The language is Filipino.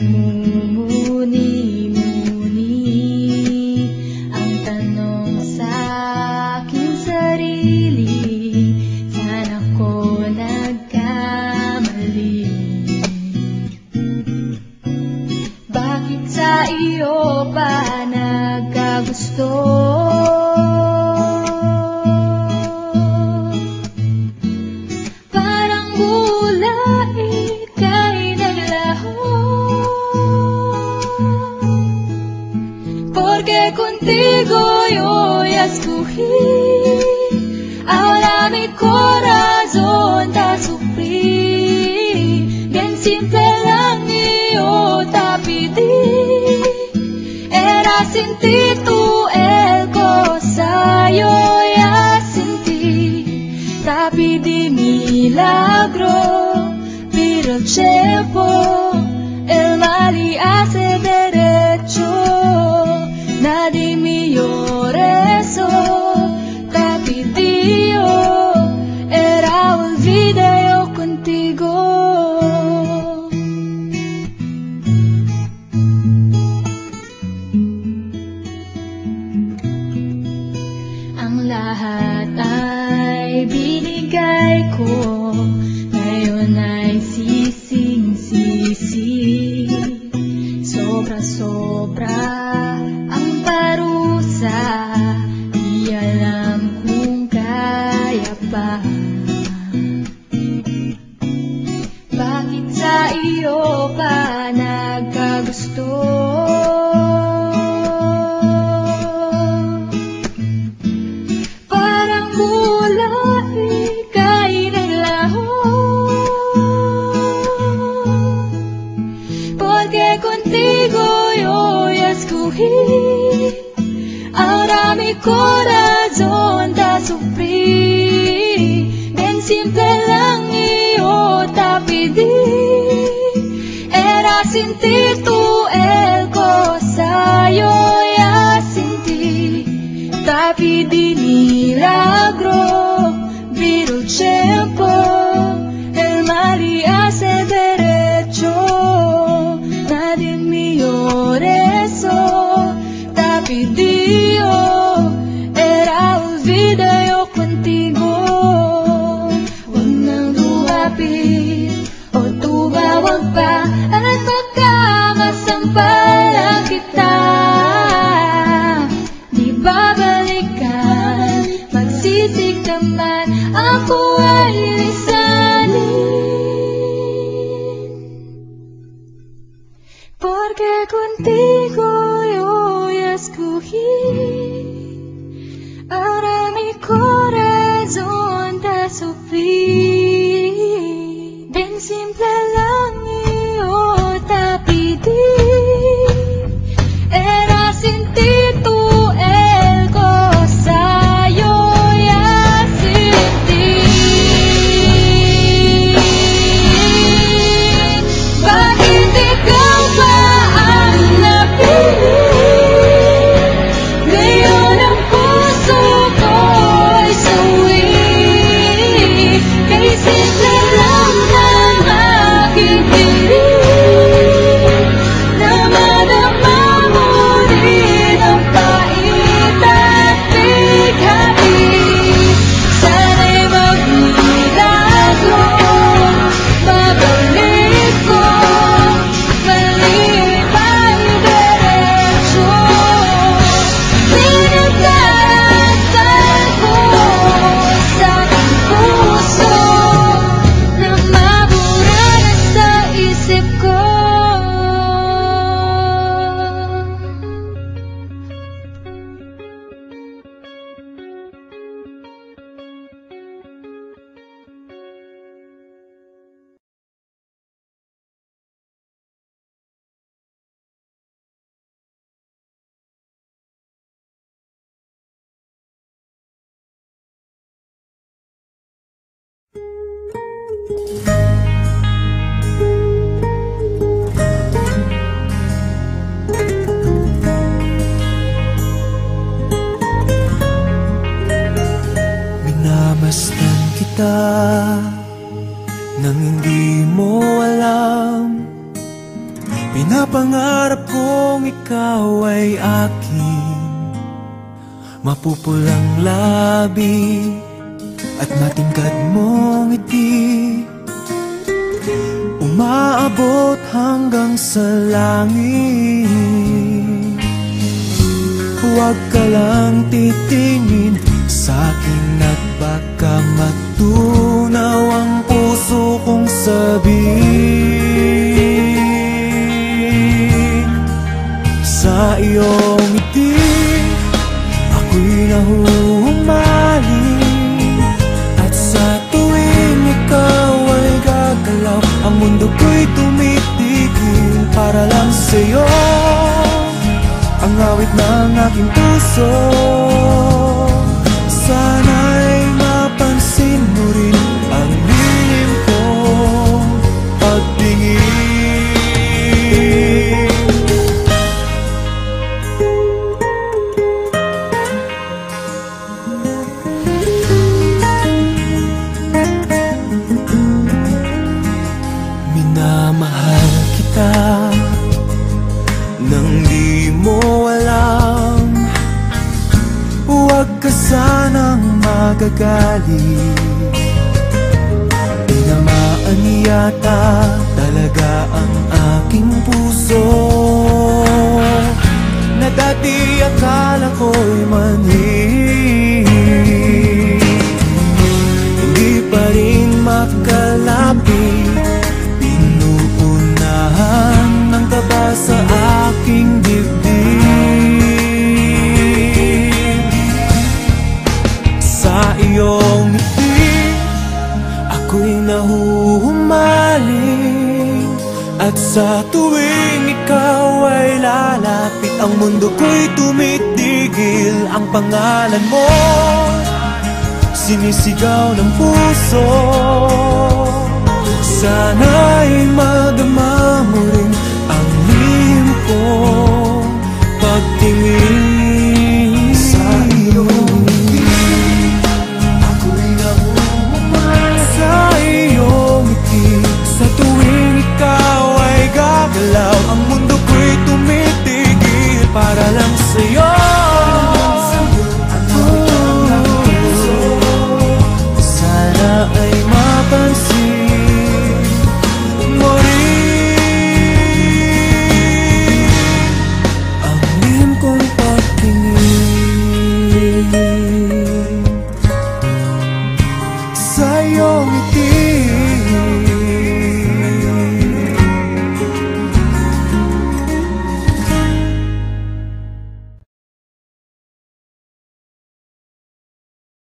nagmumuni-muni ang tanong sa aking sarili, saan ako nagkamali? Bakit sa iyo pa nagkagusto? Parang gulay ika'y naglaho, porque contigo yo ya escogí, ahora mi corazón te sufrí, bien simple lang yo te pedí, era sin ti tú el cosa yo ya sentí, te pedí milagro, pero el tiempo el mal y hace derecho, nadie me llore eso, te pedí yo, era olvide yo contigo. Ang lahat ay binigay ko, ngayon ay sising-sisi. Sobra-sobra ang parusa, di alam kung kaya pa. Bakit sa iyo pa nagkagusto? Parang gulay ika'y naglaho, porque contigo yo ya escogí, ahora mi corazón te sufrí, bien simple lang yo te pedí, era sin ti tú el cosa yo ya sentí, te pedí milagro, pero el tiempo el mal y hace derecho, nadie me llore eso, te pedí yo, era olvide yo contigo. Huwag nang lumapit o tumawag pa, at baka masampalan kita, di babalikan, magsisig naman ako ay lisanin, porque contigo yo ya escogí, ahora mi corazón te sufrí, bien simple lang yo te pedí, era sin ti tú el cosa yo ya sentí. Bakit ikaw ba ang napili? Ngayon ang puso ko'y suwi, kay simple lang ng aking tinig, na madama mo rin ang pait at bighati. Sana'y magmilagro, babalik ko, mali pa'y diretso, pinagdarasal ko sa aking puso, na mabura na sa isip ko. Minamastang kita nang hindi mo alam, Pinapangarap kong ikaw ay aking mapupulang labi at matingkad mong ngiti, umaabot hanggang sa langit. Huwag ka lang titingin sa'kin at baka matunaw ang puso kong sabihin. Sa iyong ngiti ako'y nahuhumaling, at sa tuwing ikaw ay gagalaw, ang mundo ko'y tumitigil para lang sa'yo. Ang awit ng aking puso, sana'y mapansin mo rin ang lihim kong pagtingin. Minamahal kita nang di mo alam, huwag ka sanang magagalit. Tinamaan yata talaga ang aking puso, na dati akala ko'y manhid. Hindi pa rin makalapit, pinuunahan ng kaba sa aking dibdib. Sa iyong ngiti ako'y nahuhumaling, at sa tuwing ikaw ay lalapit, ang mundo ko'y tumitigil. Ang pangalan mo sinisigaw ng puso, sana'y madama